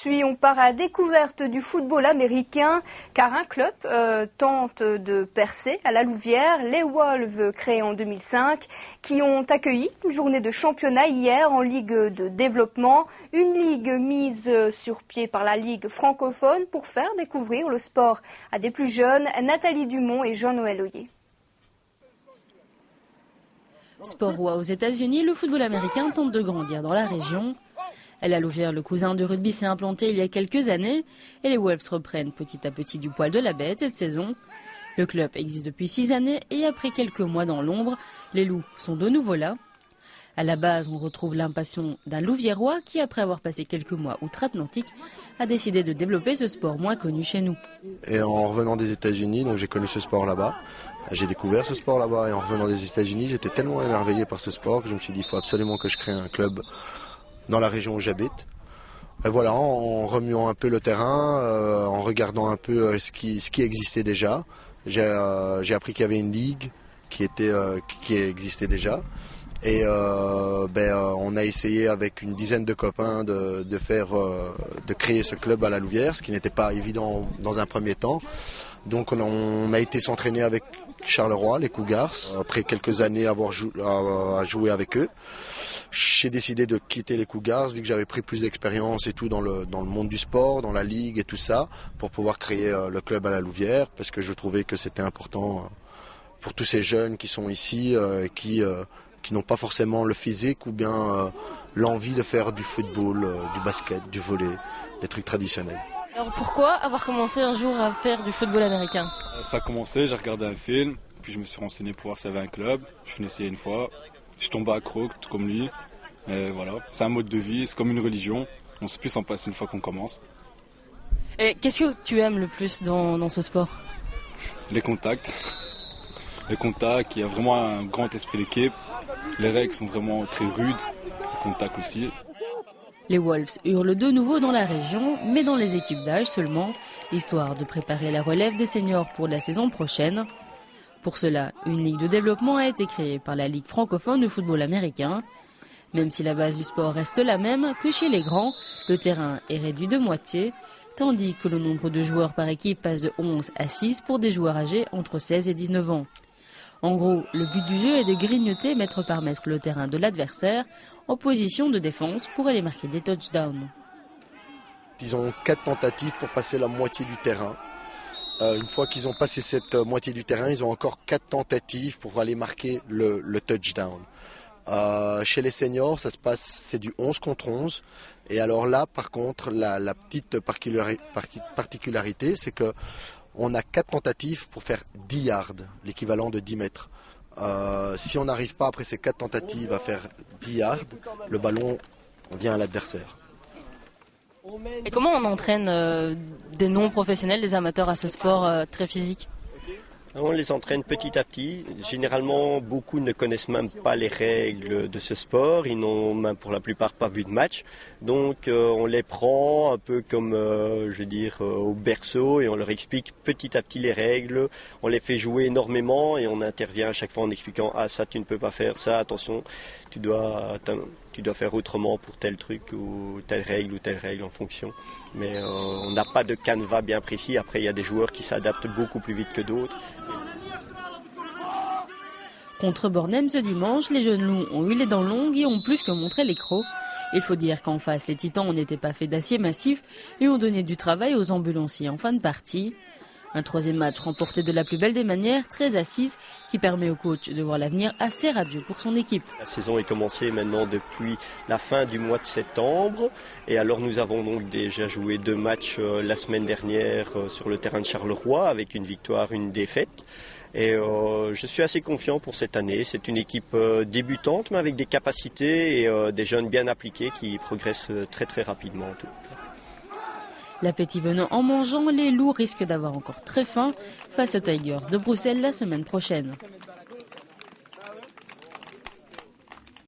suit, on part à la découverte du football américain car un club tente de percer à la Louvière, les Wolves créés en 2005 qui ont accueilli une journée de championnat hier en Ligue de développement, une ligue mise sur pied par la Ligue francophone pour faire découvrir le sport à des plus jeunes. Nathalie Dumont et Jean-Noël Oyer. Sport roi aux États-Unis, le football américain tente de grandir dans la région. À la Louvière, le cousin du rugby s'est implanté il y a quelques années et les Wolves reprennent petit à petit du poil de la bête cette saison. Le club existe depuis 6 années et après quelques mois dans l'ombre, les loups sont de nouveau là. À la base, on retrouve l'impassion d'un Louviérois qui, après avoir passé quelques mois outre-Atlantique, a décidé de développer ce sport moins connu chez nous. Et en revenant des États-Unis, donc j'ai connu ce sport là-bas. J'ai découvert ce sport là-bas et en revenant des États-Unis, j'étais tellement émerveillé par ce sport que je me suis dit il faut absolument que je crée un club dans la région où j'habite. Et voilà, en remuant un peu le terrain, en regardant un peu ce qui existait déjà, j'ai appris qu'il y avait une ligue qui existait déjà. Et on a essayé avec une dizaine de copains de créer ce club à la Louvière, ce qui n'était pas évident dans un premier temps. Donc on a été s'entraîner avec Charleroi, les Cougars, après quelques années à jouer avec eux. J'ai décidé de quitter les Cougars vu que j'avais pris plus d'expérience et tout dans le monde du sport, dans la ligue et tout ça, pour pouvoir créer le club à la Louvière, parce que je trouvais que c'était important pour tous ces jeunes qui sont ici et qui n'ont pas forcément le physique ou bien l'envie de faire du football, du basket, du volley, des trucs traditionnels. Alors pourquoi avoir commencé un jour à faire du football américain ? Ça a commencé, j'ai regardé un film, puis je me suis renseigné pour voir s'il y avait un club. Je venais essayer une fois, je tombais accro, tout comme lui. Et voilà, c'est un mode de vie, c'est comme une religion. On sait plus s'en passer une fois qu'on commence. Et qu'est-ce que tu aimes le plus dans ce sport ? Les contacts. Les contacts, il y a vraiment un grand esprit d'équipe. Les règles sont vraiment très rudes, les contacts aussi. Les Wolves hurlent de nouveau dans la région, mais dans les équipes d'âge seulement, histoire de préparer la relève des seniors pour la saison prochaine. Pour cela, une ligue de développement a été créée par la Ligue francophone de football américain. Même si la base du sport reste la même que chez les grands, le terrain est réduit de moitié, tandis que le nombre de joueurs par équipe passe de 11 à 6 pour des joueurs âgés entre 16 et 19 ans. En gros, le but du jeu est de grignoter mètre par mètre le terrain de l'adversaire en position de défense pour aller marquer des touchdowns. Ils ont 4 tentatives pour passer la moitié du terrain. Une fois qu'ils ont passé cette moitié du terrain, ils ont encore 4 tentatives pour aller marquer le touchdown. Chez les seniors, ça se passe, c'est du 11 contre 11. Et alors là, par contre, la petite particularité, c'est que on a 4 tentatives pour faire 10 yards, l'équivalent de 10 mètres. Si on n'arrive pas après ces 4 tentatives à faire 10 yards, le ballon vient à l'adversaire. Et comment on entraîne des non-professionnels, des amateurs à ce sport très physique ? On les entraîne petit à petit. Généralement, beaucoup ne connaissent même pas les règles de ce sport. Ils n'ont même pour la plupart pas vu de match. Donc on les prend un peu comme, au berceau et on leur explique petit à petit les règles. On les fait jouer énormément et on intervient à chaque fois en expliquant « Ah, ça tu ne peux pas faire, ça, attention, tu dois faire autrement pour tel truc ou telle règle en fonction. » Mais on n'a pas de canevas bien précis. Après, il y a des joueurs qui s'adaptent beaucoup plus vite que d'autres. Contre Bornem ce dimanche, les jeunes loups ont eu les dents longues et ont plus que montré les crocs. Il faut dire qu'en face, les titans n'étaient pas faits d'acier massif et ont donné du travail aux ambulanciers en fin de partie. Un troisième match remporté de la plus belle des manières, 13-6, qui permet au coach de voir l'avenir assez radieux pour son équipe. La saison est commencée maintenant depuis la fin du mois de septembre. Et alors nous avons donc déjà joué 2 matchs la semaine dernière sur le terrain de Charleroi avec une victoire, une défaite. Et je suis assez confiant pour cette année. C'est une équipe débutante mais avec des capacités et des jeunes bien appliqués qui progressent très très rapidement en tout. L'appétit venant en mangeant, les loups risquent d'avoir encore très faim face aux Tigers de Bruxelles la semaine prochaine.